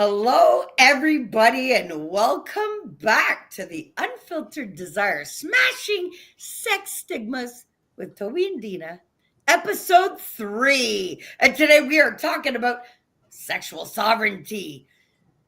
Hello, everybody, and welcome back to the Unfiltered Desire Smashing Sex Stigmas with Tobi and Dina, episode 3. And today we are talking about sexual sovereignty.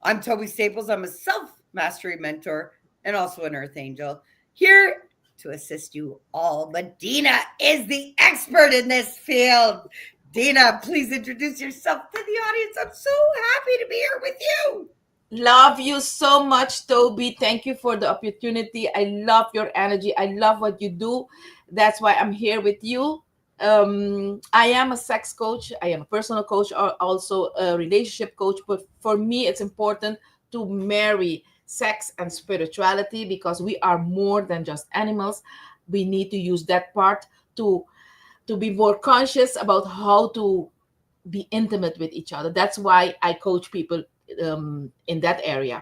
I'm Tobi Staples. I'm a self mastery mentor and also an earth angel here to assist you all. But Dina is the expert in this field. Dina, please introduce yourself to the audience. I'm so happy to be here with you. Love you so much, Tobi. Thank you for the opportunity. I love your energy. I love what you do. That's why I'm here with you. I am a sex coach. I am a personal coach, or also a relationship coach. But for me, it's important to marry sex and spirituality because we are more than just animals. We need to use that part to be more conscious about how to be intimate with each other. That's why I coach people in that area.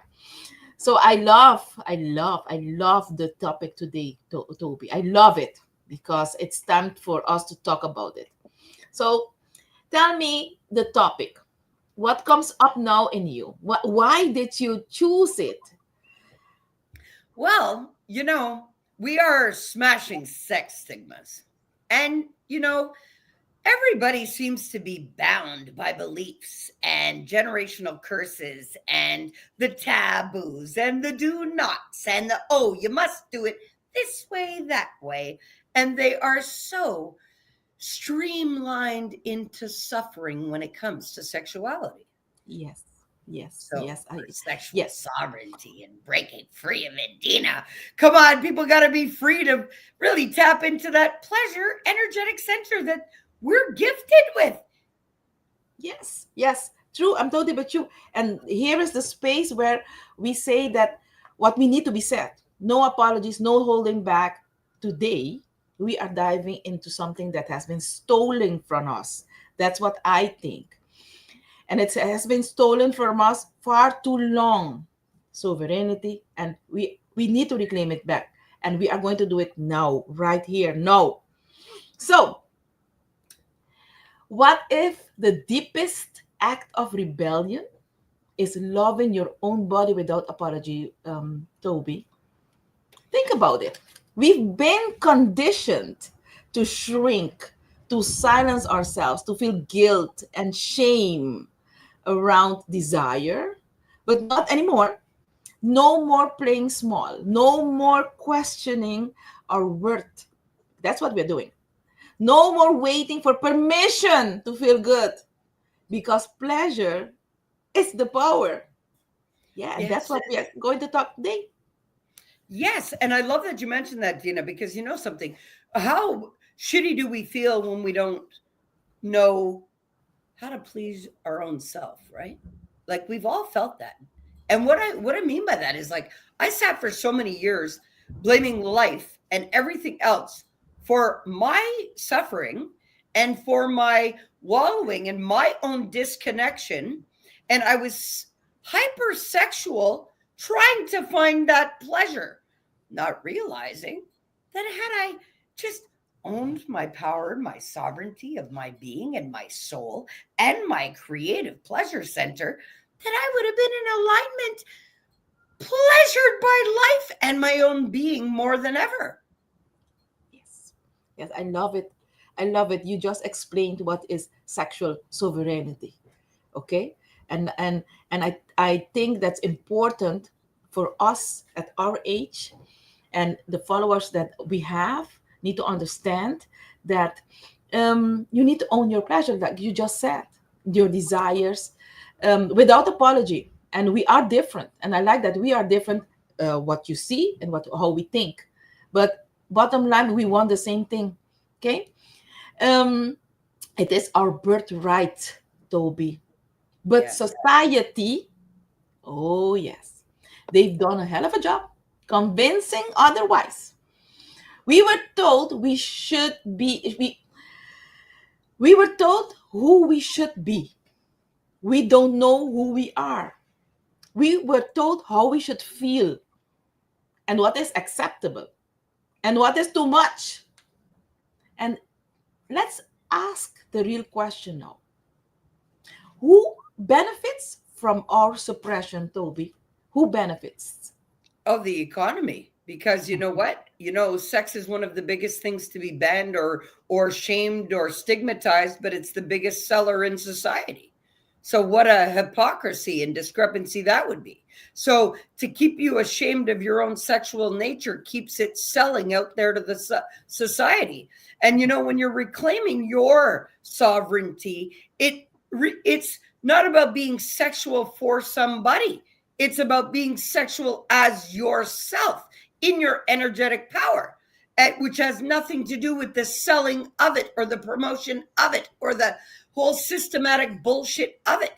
So I love the topic today, Tobi. I love it because it's time for us to talk about it. So tell me the topic. What comes up now in you? Why did you choose it? Well, we are smashing sex stigmas. And, everybody seems to be bound by beliefs and generational curses and the taboos and the do nots and the, oh, you must do it this way, that way. And they are so streamlined into suffering when it comes to sexuality. Yes, yes, So, yes. for sexual Yes, sovereignty and breaking free of it, Dina, come on, people got to be free to really tap into that pleasure energetic center that we're gifted with. yes, yes. True. I'm totally with you. And here is the space where we say that what we need to be said. No apologies, no holding back. Today, we are diving into something that has been stolen from us. That's what I think. And it has been stolen from us far too long. Sovereignty, and we need to reclaim it back. And we are going to do it now, right here, now. So, what if the deepest act of rebellion is loving your own body without apology, Tobi? Think about it. We've been conditioned to shrink, to silence ourselves, to feel guilt and shame around desire, but not anymore. No more playing small, no more questioning our worth. That's what we're doing. No more waiting for permission to feel good because pleasure is the power. Yeah, and that's Yes. what we are going to talk today. Yes. And I love that you mentioned that, Dina, because you know something. How shitty do we feel when we don't know how to please our own self, right? Like we've all felt that. And what I mean by that is like I sat for so many years blaming life and everything else for my suffering and for my wallowing in my own disconnection, and I was hypersexual trying to find that pleasure, not realizing that had I just owned my power, my sovereignty of my being and my soul and my creative pleasure center, that I would have been in alignment, pleasured by life and my own being more than ever. Yes. Yes, I love it. I love it. You just explained what is sexual sovereignty. Okay? And I think that's important for us at our age, and the followers that we have need to understand that you need to own your pleasure, like you just said, your desires, without apology. And we are different, and I like that we are different. What you see and what how we think, but bottom line, we want the same thing. Okay, um, it is our birthright, Toby. But Yes. society, oh yes, they've done a hell of a job convincing otherwise. We were told we were told who we should be. We don't know who we are. We were told how we should feel and what is acceptable and what is too much. And let's ask the real question now. Who benefits from our suppression, Toby? Who benefits? Oh, the economy. Because you know what? You know, sex is one of the biggest things to be banned or shamed or stigmatized, but it's the biggest seller in society. So what a hypocrisy and discrepancy that would be. So to keep you ashamed of your own sexual nature keeps it selling out there to the society. And you know, when you're reclaiming your sovereignty, it's not about being sexual for somebody. It's about being sexual as yourself in your energetic power, which has nothing to do with the selling of it or the promotion of it or the whole systematic bullshit of it.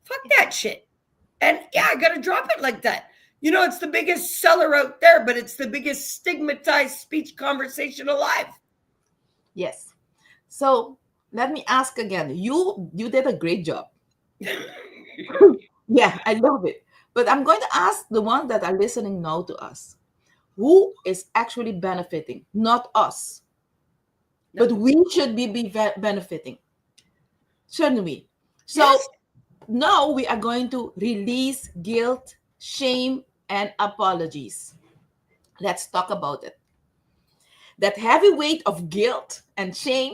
Fuck that shit. And yeah, I got to drop it like that. You know, it's the biggest seller out there, but it's the biggest stigmatized speech conversation alive. Yes. So let me ask again. You did a great job. Yeah, I love it. But I'm going to ask the ones that are listening now to us. Who is actually benefiting? Not us. No. But we should be benefiting. Shouldn't we? So Yes. now we are going to release guilt, shame, and apologies. Let's talk about it. That heavy weight of guilt and shame,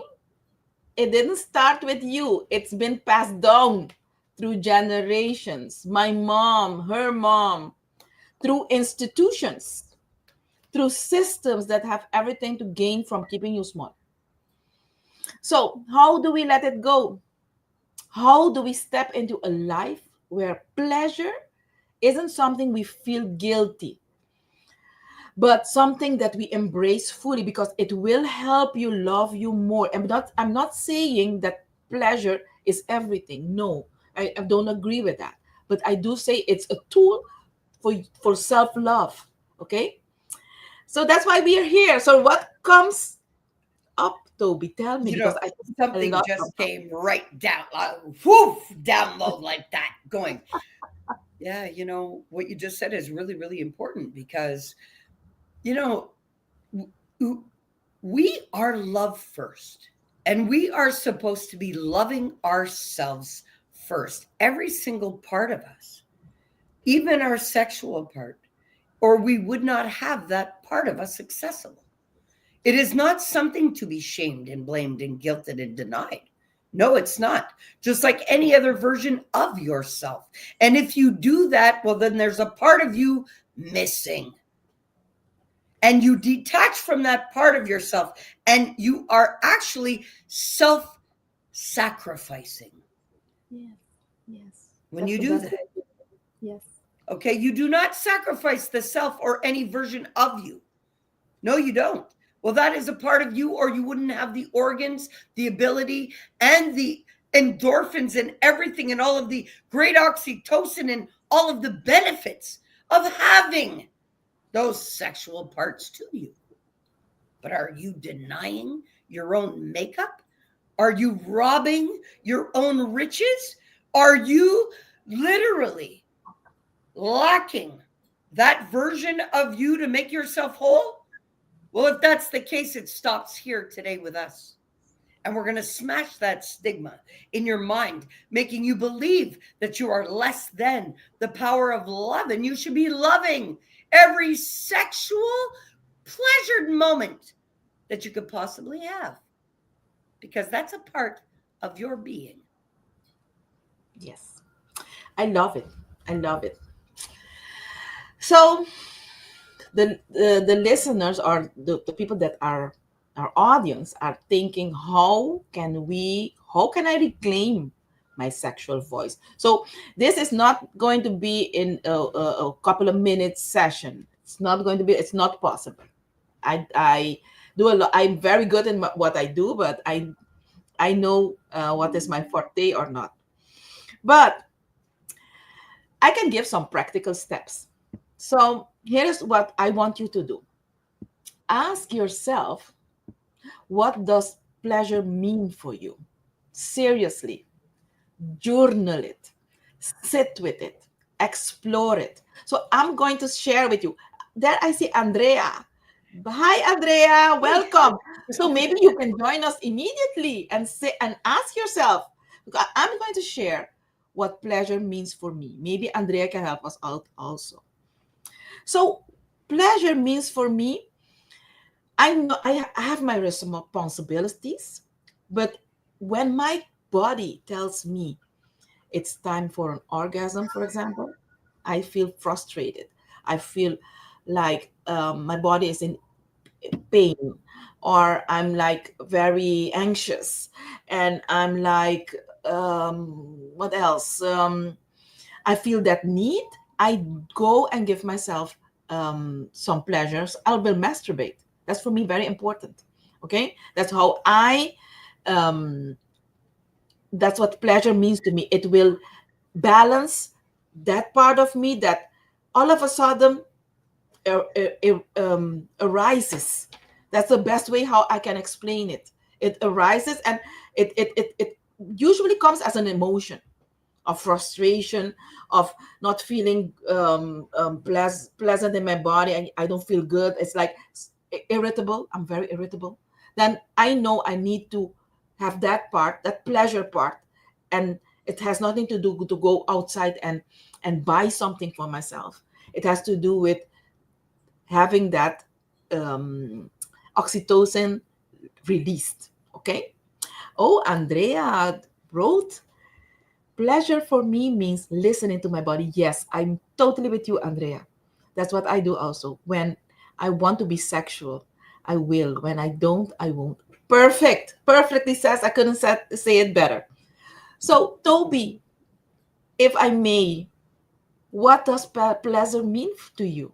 it didn't start with you. It's been passed down through generations. My mom, her mom, through institutions, through systems that have everything to gain from keeping you small. So, how do we let it go? How do we step into a life where pleasure isn't something we feel guilty, but something that we embrace fully because it will help you love you more? I'm not saying that pleasure is everything. No, I don't agree with that. But I do say it's a tool for self-love. Okay? So that's why we are here. So what comes up, Toby? Tell me, You because know, I think a something lot just comes up. came right down, whoof, download like that, going, yeah, you know, what you just said is really, really important because, you know, we are love first, and we are supposed to be loving ourselves first. Every single part of us, even our sexual part, or we would not have that part of us accessible. It is not something to be shamed and blamed and guilted and denied. No, it's not. Just like any other version of yourself. And if you do that, well, then there's a part of you missing. And you detach from that part of yourself, and you are actually self sacrificing Yes, yes. when That's you the do best that. way. Yes. Okay. You do not sacrifice the self or any version of you. No, you don't. Well, that is a part of you, or you wouldn't have the organs, the ability, and the endorphins and everything, and all of the great oxytocin and all of the benefits of having those sexual parts to you. But are you denying your own makeup? Are you robbing your own riches? Are you literally lacking that version of you to make yourself whole? Well, if that's the case, it stops here today with us. And we're going to smash that stigma in your mind, making you believe that you are less than the power of love. And you should be loving every sexual pleasured moment that you could possibly have, because that's a part of your being. Yes. I love it. I love it. So the listeners, or the people that are our audience, are thinking, how can I reclaim my sexual voice? So this is not going to be in a couple of minutes session. It's not possible. I do a lot. I'm very good in what I do, but I know what is my forte or not. But I can give some practical steps. So here's what I want you to do. Ask yourself, what does pleasure mean for you? Seriously, journal it, sit with it, explore it. So I'm going to share with you. There I see Andrea. Hi, Andrea. Welcome. So maybe you can join us immediately and say and ask yourself. I'm going to share what pleasure means for me. Maybe Andrea can help us out also. So pleasure means for me, I know I have my responsibilities, but when my body tells me it's time for an orgasm, for example, I feel frustrated. I feel like my body is in pain, or I'm like very anxious, and I'm like, what else? I feel that need. I go and give myself some pleasures. I will masturbate. That's for me very important. Okay, that's how I. Um, that's what pleasure means to me. It will balance that part of me that all of a sudden arises. That's the best way how I can explain it. It arises, and it usually comes as an emotion of frustration, of not feeling pleasant in my body. I don't feel good. It's like irritable. I'm very irritable. Then I know I need to have that part, that pleasure part, and it has nothing to do to go outside and buy something for myself. It has to do with having that um, oxytocin released. Okay. Oh, Andrea wrote, pleasure for me means listening to my body. Yes, I'm totally with you, Andrea. That's what I do also. When I want to be sexual, I will. When I don't, I won't. Perfect. Perfectly says. I couldn't say it better. So, Toby, if I may, what does pleasure mean to you?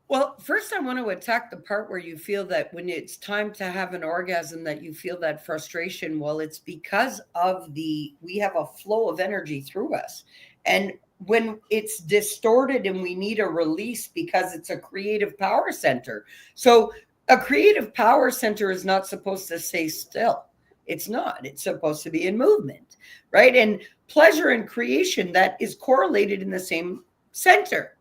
Well, first I want to attack the part where you feel that when it's time to have an orgasm that you feel that frustration. Well, it's because of we have a flow of energy through us. And when it's distorted and we need a release because it's a creative power center. So a creative power center is not supposed to stay still. It's not. It's supposed to be in movement, right? And pleasure and creation, that is correlated in the same center.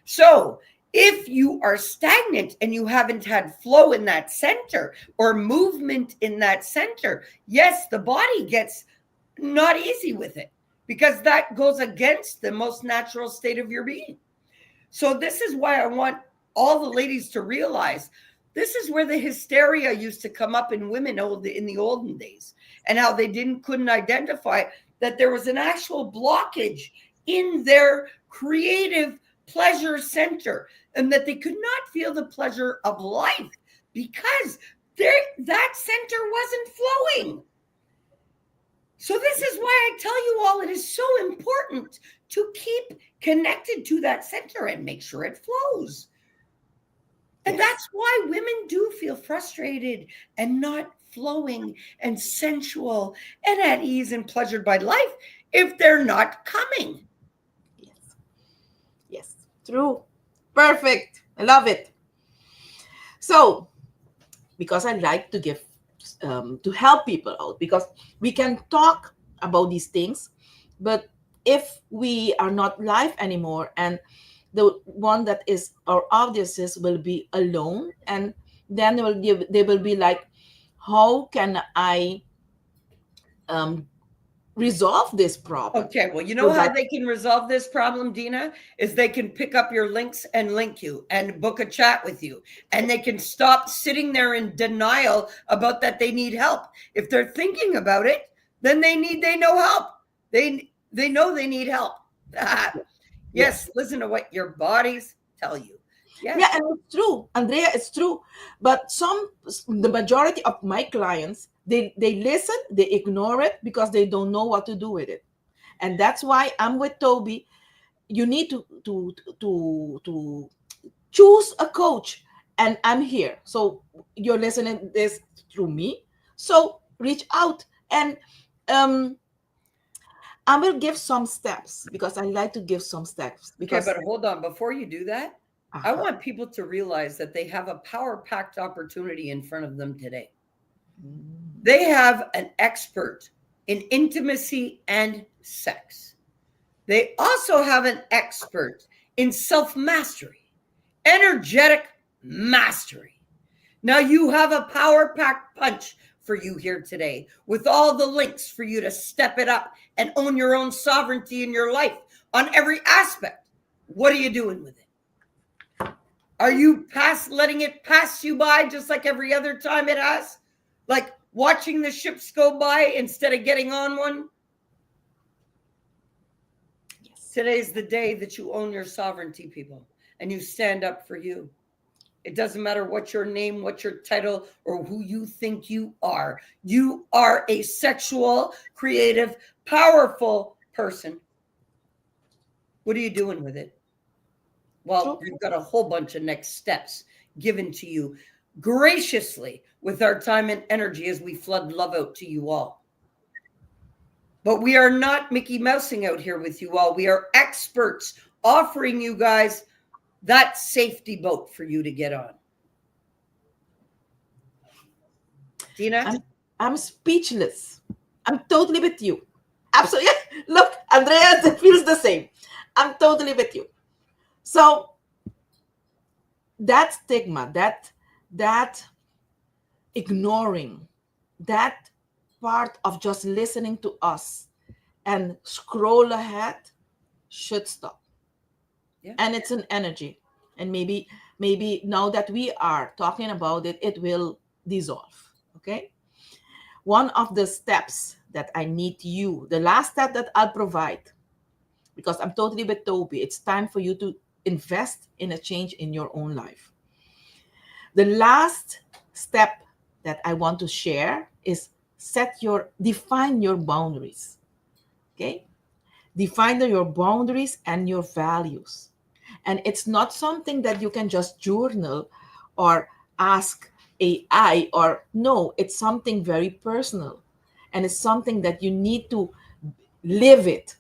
So if you are stagnant and you haven't had flow in that center or movement in that center, yes, the body gets not easy with it because that goes against the most natural state of your being. So this is why I want all the ladies to realize this is where the hysteria used to come up in women in the olden days, and how they couldn't identify that there was an actual blockage in their creative pleasure center, and that they could not feel the pleasure of life because that center wasn't flowing. So this is why I tell you all, it is so important to keep connected to that center and make sure it flows. And Yes. that's why women do feel frustrated and not flowing and sensual and at ease and pleasured by life if they're not coming. Yes. Yes. True. Perfect. I love it. So, because I like to give, to help people out, because we can talk about these things, but if we are not live anymore, and the one that is our audiences will be alone, and then they will be like, how can I um, resolve this problem? Okay, well, you know So how that, they can resolve this problem, Dina? Is they can pick up your links and link you and book a chat with you. And they can stop sitting there in denial about that they need help. If they're thinking about it, then they know help. They know they need help. yes. Yes, listen to what your bodies tell you. Yeah, Yes. and it's true, Andrea, it's true. But the majority of my clients, they listen, they ignore it because they don't know what to do with it. And that's why I'm with Toby. You need to choose a coach, and I'm here. So you're listening this through me. So reach out, and um, I will give some steps, because I like to give some steps Okay, because but hold on. Before you do that, I uh-huh. want people to realize that they have a power packed opportunity in front of them today. Mm, They have an expert in intimacy and sex. They also have an expert in self mastery, energetic mastery. Now you have a power packed punch for you here today with all the links for you to step it up and own your own sovereignty in your life on every aspect. What are you doing with it? Are you letting it pass you by just like every other time it has? Like watching the ships go by instead of getting on one? Yes. Today's the day that you own your sovereignty, people, and you stand up for you. It doesn't matter what your name, what your title, or who you think you are. You are a sexual, creative, powerful person. What are you doing with it? Well, True. you've got a whole bunch of next steps given to you graciously with our time and energy as we flood love out to you all. But we are not Mickey Mousing out here with you all. We are experts offering you guys that safety boat for you to get on. Dina? I'm speechless. I'm totally with you. Absolutely. Look, Andrea feels the same. I'm totally with you. So that stigma, that ignoring, that part of just listening to us and scroll ahead should stop. Yeah. And it's an energy. And maybe now that we are talking about it, it will dissolve. Okay. One of the steps that I need you, the last step that I'll provide, because I'm totally with Tobi, it's time for you to invest in a change in your own life. The last step that I want to share is define your boundaries. Okay? Define your boundaries and your values. And it's not something that you can just journal or ask AI, or no, it's something very personal. And it's something that you need to live it.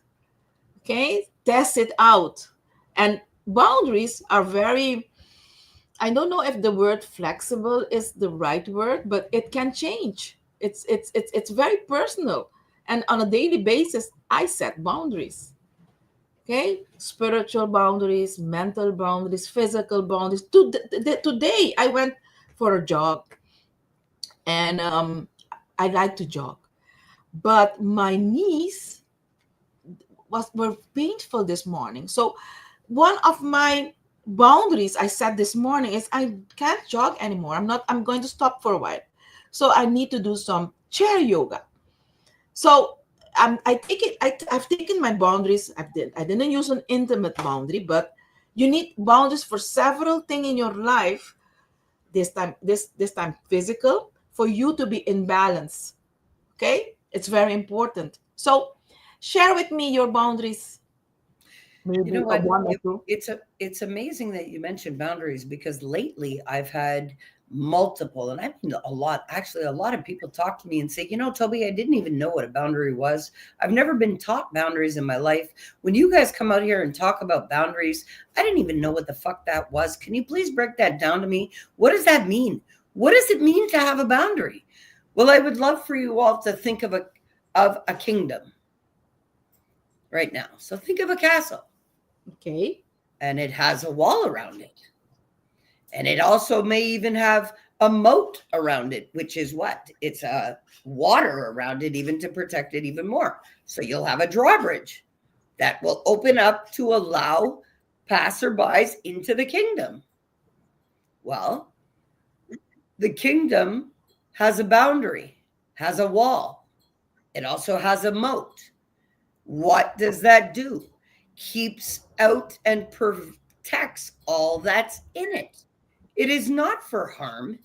Okay? Test it out. And boundaries are very, I don't know if the word flexible is the right word, but it can change. It's very personal. And on a daily basis, I set boundaries. Okay, spiritual boundaries, mental boundaries, physical boundaries. Today, I went for a jog, and I like to jog, but my knees were painful this morning. So, one of my boundaries I set this morning is I can't jog anymore. I'm going to stop for a while. So I need to do some chair yoga. So I've taken my boundaries. I didn't use an intimate boundary, but you need boundaries for several things in your life. This time physical, for you to be in balance. Okay, it's very important. So share with me your boundaries. You Maybe know a what? one or two. It's amazing that you mentioned boundaries, because lately I've had multiple, and I mean a lot, actually a lot of people talk to me and say, Toby, I didn't even know what a boundary was. I've never been taught boundaries in my life. When you guys come out here and talk about boundaries, I didn't even know what the fuck that was. Can you please break that down to me? What does that mean? What does it mean to have a boundary? Well, I would love for you all to think of a kingdom right now. So think of a castle. Okay. And it has a wall around it. And it also may even have a moat around it, which is what? It's a water around it, even to protect it even more. So you'll have a drawbridge that will open up to allow passerbys into the kingdom. Well, the kingdom has a boundary, has a wall. It also has a moat. What does that do? Keeps out and protects all that's in it. It is not for harm.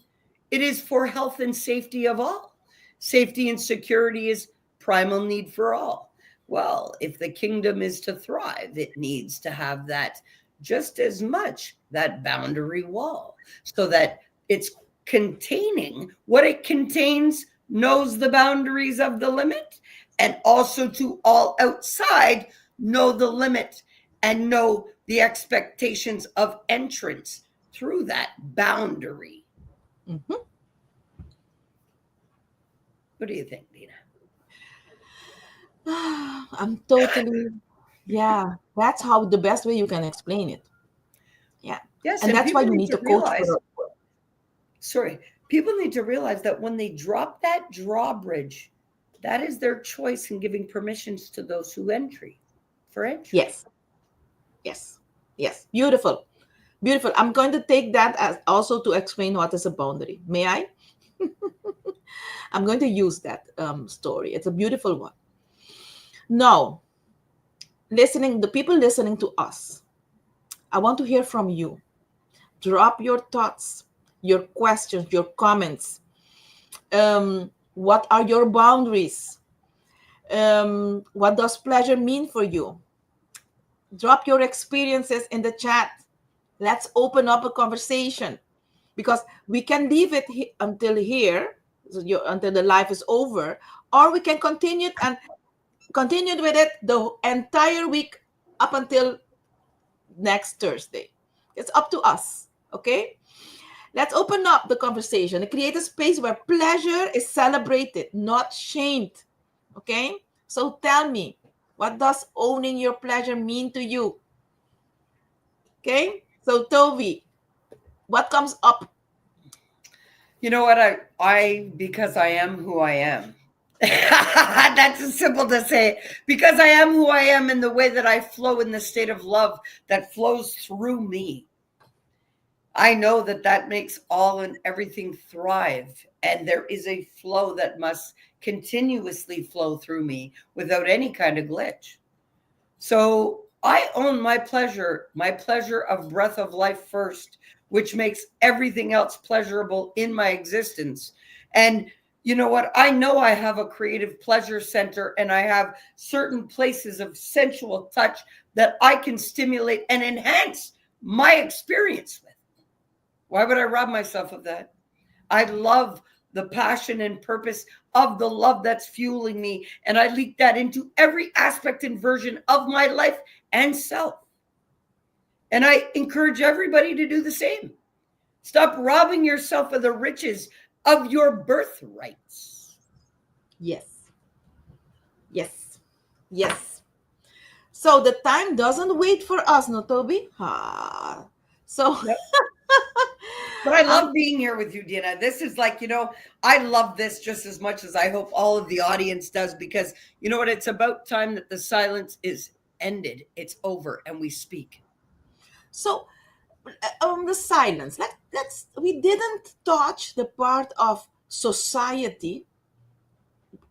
It is for health and safety of all. Safety and security is primal need for all. Well, if the kingdom is to thrive, it needs to have that just as much, that boundary wall, so that it's containing what it contains, knows the boundaries of the limit, and also to all outside know the limit and know the expectations of entrance through that boundary. Mm-hmm. What do you think, Dina? I'm totally, yeah, that's how the best way you can explain it. Yeah. Yes, And and that's why people you need need to a coach realize, for sorry, People need to realize that when they drop that drawbridge, that is their choice in giving permissions to those who entry for entry. Yes, yes, yes. Beautiful, beautiful. I'm going to take that as also to explain what is a boundary. May I? I'm going to use that story. It's a beautiful one. Now, listening, the people listening to us, I want to hear from you. Drop your thoughts, your questions, your comments. What are your boundaries? What does pleasure mean for you? Drop your experiences in the chat. Let's open up a conversation, because we can leave it until here, so until the life is over, or we can continue it and continue with it the entire week up until next Thursday. It's up to us. Okay, let's open up the conversation and create a space where pleasure is celebrated, not shamed. Okay, so tell me, what does owning your pleasure mean to you? Okay, so Tobi, what comes up? You know what? Because I am who I am. That's simple to say. Because I am who I am in the way that I flow in the state of love that flows through me. I know that that makes all and everything thrive. And there is a flow that must continuously flow through me without any kind of glitch. So I own my pleasure of breath of life first, which makes everything else pleasurable in my existence. And you know what? I know I have a creative pleasure center and I have certain places of sensual touch that I can stimulate and enhance my experience with. Why would I rob myself of that? I love the passion and purpose of the love that's fueling me. And I leak that into every aspect and version of my life and self. And I encourage everybody to do the same. Stop robbing yourself of the riches of your birthrights. Yes, yes, yes. So the time doesn't wait for us, no, Tobi? So Yep. But I love being here with you, Dina. This is like, I love this just as much as I hope all of the audience does, because you know what? It's about time that the silence is ended. It's over and we speak. So the silence. Let's. We didn't touch the part of society.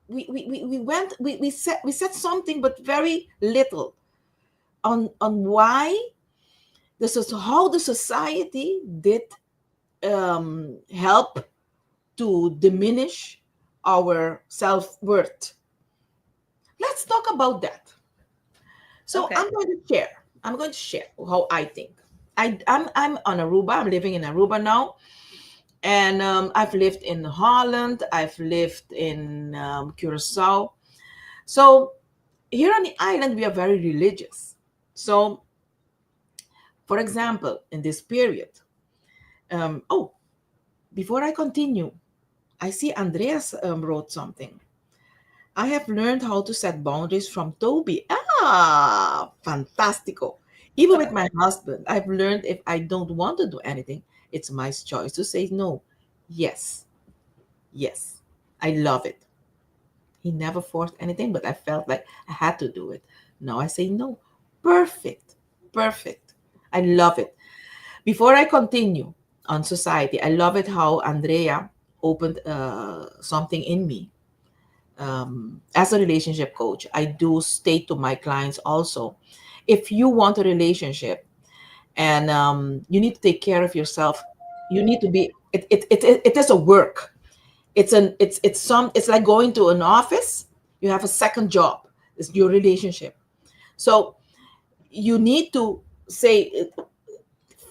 We went. We said something, but very little on why this is how the society did help to diminish our self-worth. Let's talk about that. So Okay. I'm going to share how I think. I'm on Aruba. I'm living in Aruba now, and I've lived in Holland. I've lived in Curacao. So here on the island, we are very religious. So, for example, in this period, before I continue, I see Andreas wrote something. I have learned how to set boundaries from Tobi. Fantastico. Even with my husband, I've learned if I don't want to do anything, it's my choice to say no. Yes, yes, I love it. He never forced anything, but I felt like I had to do it. Now I say no. Perfect, perfect. I love it. Before I continue on society, I love it how Andrea opened something in me. As a relationship coach, I do state to my clients also, if you want a relationship and you need to take care of yourself, you need to be. It is a work. It's like going to an office. You have a second job. It's your relationship. So you need to say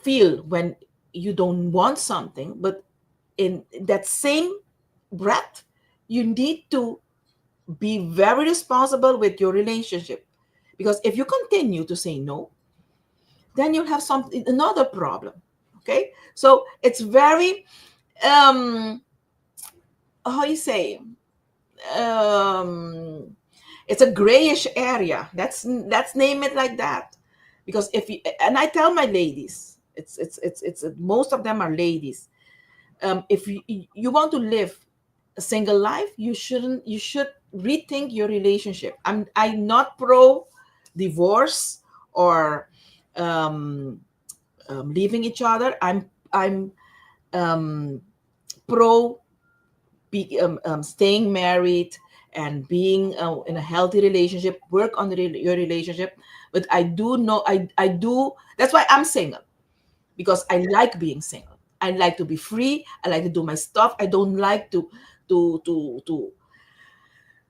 feel when you don't want something, but in that same breath, you need to be very responsible with your relationship, because if you continue to say no, then you'll have another problem. Okay, so it's very how you say, it's a grayish area. Let's name it like that, because if you, and I tell my ladies, it's most of them are ladies, if you want to live a single life, you should rethink your relationship. I'm not pro divorce or um, leaving each other. I'm pro staying married and being in a healthy relationship, work on your relationship. But I do know, I do, that's why I'm single, because I like being single. I like to be free. I like to do my stuff. I don't like to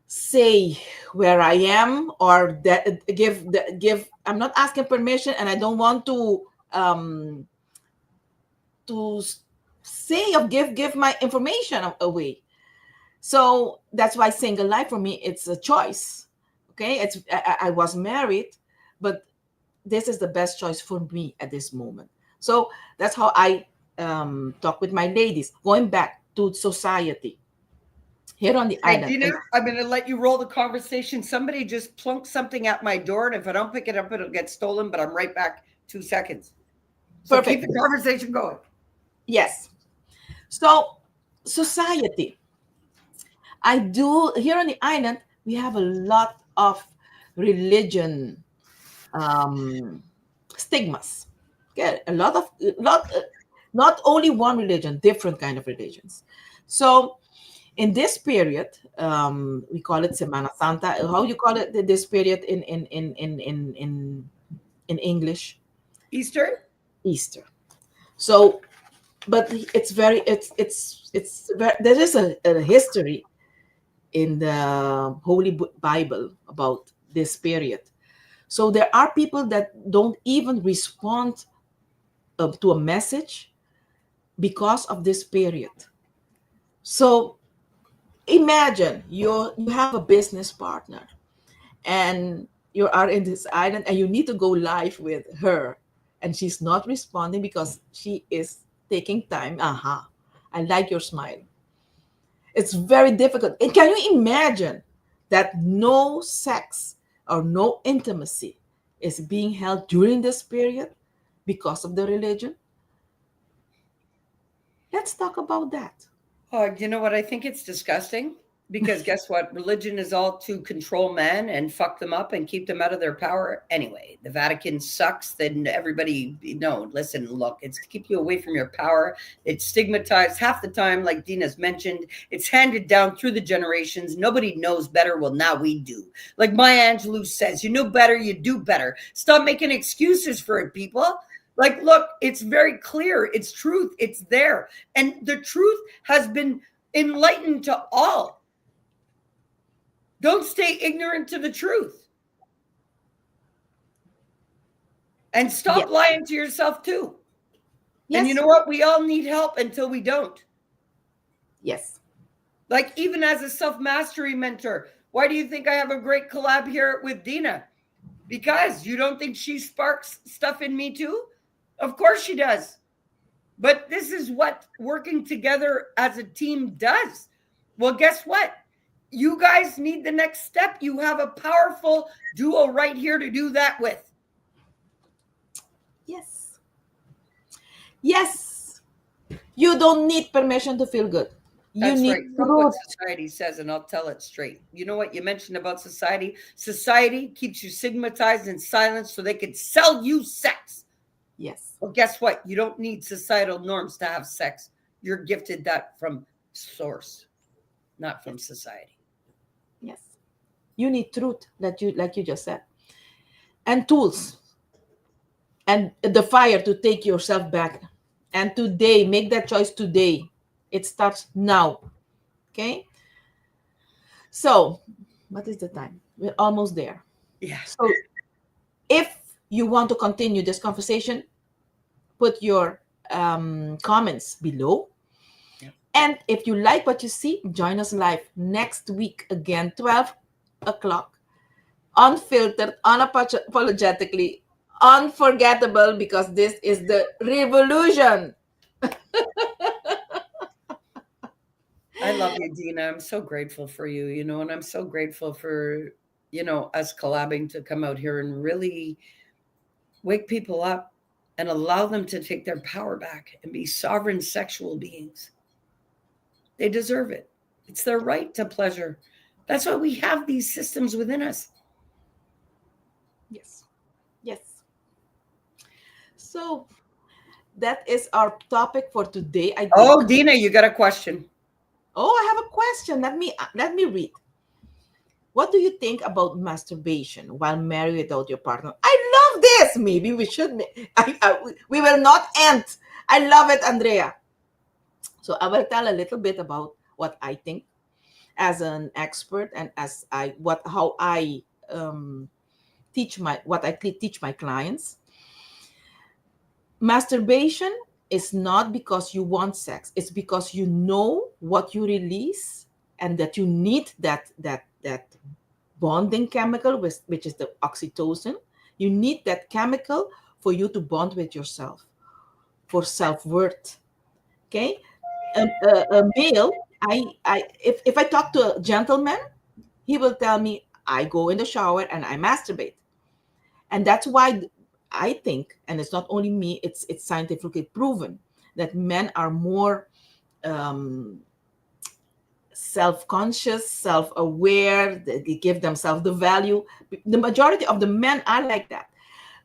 say where I am, or that give. I'm not asking permission, and I don't want um to say or give my information away. So that's why single life for me, it's a choice. Okay, I was married, but this is the best choice for me at this moment. So that's how I talk with my ladies. Going back to society here on the Hey, island. Dina, I'm going to let you roll the conversation. Somebody just plunked something at my door, and if I don't pick it up, it'll get stolen, but I'm right back 2 seconds. So keep Perfect. the conversation going. Yes. So society. I do here on the island. We have a lot of religion um, stigmas. Okay, a lot of not only one religion, different kind of religions. So in this period, we call it Semana Santa. How you call it this period in English? Easter? Easter. So, but it's very there is a history in the Bible about this period. So there are people that don't even respond to a message because of this period. So imagine you have a business partner and you are in this island and you need to go live with her, and she's not responding because she is taking time. I like your smile. It's very difficult. And can you imagine that no sex or no intimacy is being held during this period because of the religion? Let's talk about that. Oh, you know what? I think it's disgusting because guess what? Religion is all to control men and fuck them up and keep them out of their power anyway. The Vatican sucks. Then everybody, no, listen, look, it's to keep you away from your power. It's stigmatized half the time, like Dina's mentioned. It's handed down through the generations. Nobody knows better. Well, now we do. Like Maya Angelou says, you know better, you do better. Stop making excuses for it, people. Like, look, it's very clear. It's truth. It's there. And the truth has been enlightened to all. Don't stay ignorant to the truth. And Yes. stop lying to yourself too. And you Yes. know what? We all need help until we don't. Yes. Like, even as a self mastery mentor, why do you think I have a great collab here with Dina? Because you don't think she sparks stuff in me too? Of course she does. But this is what working together as a team does. Well, guess what? You guys need the next step. You have a powerful duo right here to do that with. Yes. Yes. You don't need permission to feel good. You That's need right. Fuck what truth. society says, and I'll tell it straight. You know what you mentioned about society? Society keeps you stigmatized and silenced so they can sell you sex. Yes. Well, guess what? You don't need societal norms to have sex. You're gifted that from source, not from Yes. society. Yes. You need truth, like you just said. And tools and the fire to take yourself back. And today, make that choice today. It starts now. Okay. So, what is the time? We're almost there. Yeah. So, if you want to continue this conversation, put your comments below. Yeah. And if you like what you see, join us live next week again, 12 o'clock. Unfiltered, unapologetically, unforgettable, because this is the revolution. I love you, Dina. I'm so grateful for you, and I'm so grateful for, us collabing to come out here and really wake people up and allow them to take their power back and be sovereign sexual beings. They deserve it. It's their right to pleasure. That's why we have these systems within us. Yes. Yes. So that is our topic for today, I think. Oh, Dina, you got a question. Oh, I have a question. Let me read. What do you think about masturbation while married without your partner? I love this. Maybe we should. We will not end. I love it, Andrea. So I will tell a little bit about what I think as an expert, and as I what how I teach my clients. Masturbation is not because you want sex. It's because you know what you release, and that you need that bonding chemical, which is the oxytocin. You need that chemical for you to bond with yourself, for self-worth. Okay. A male, if I talk to a gentleman, he will tell me, I go in the shower and I masturbate. And that's why I think, and it's not only me, it's scientifically proven, that men are more self-conscious, self-aware. They give themselves the value. The majority of the men are like that.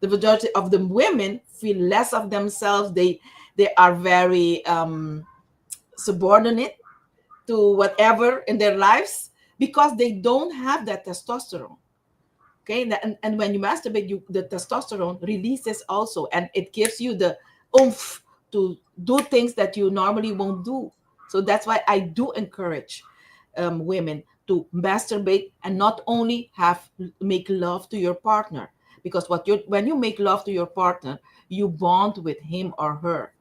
The majority of the women feel less of themselves. They are very subordinate to whatever in their lives, because they don't have that testosterone. Okay. And when you masturbate, the testosterone releases also, and it gives you the oomph to do things that you normally won't do. So that's why I do encourage women to masturbate, and not only make love to your partner, because when you make love to your partner, you bond with him or her.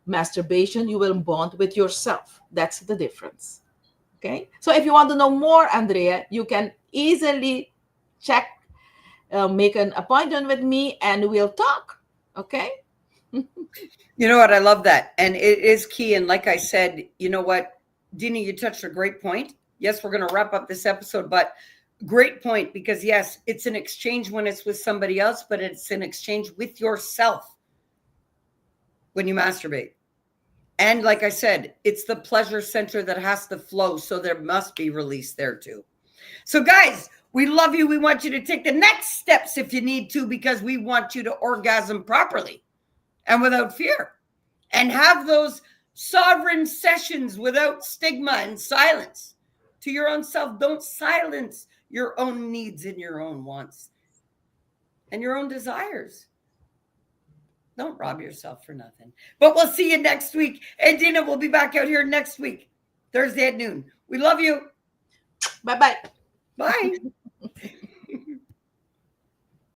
Masturbation, you will bond with yourself. That's the difference. Okay. So if you want to know more, Andrea, you can easily check, make an appointment with me, and we'll talk. Okay. You know what? I love that. And it is key. And like I said, you know what, Dina, you touched a great point. Yes, we're going to wrap up this episode, but great point, because yes, it's an exchange when it's with somebody else, but it's an exchange with yourself when you masturbate. And like I said, it's the pleasure center that has to flow. So there must be release there too. So guys, we love you. We want you to take the next steps if you need to, because we want you to orgasm properly and without fear, and have those sovereign sessions without stigma and silence to your own self. Don't silence your own needs and your own wants and your own desires. Don't rob yourself for nothing. But we'll see you next week. And Dina will be back out here next week, Thursday at noon. We love you. Bye-bye. Bye.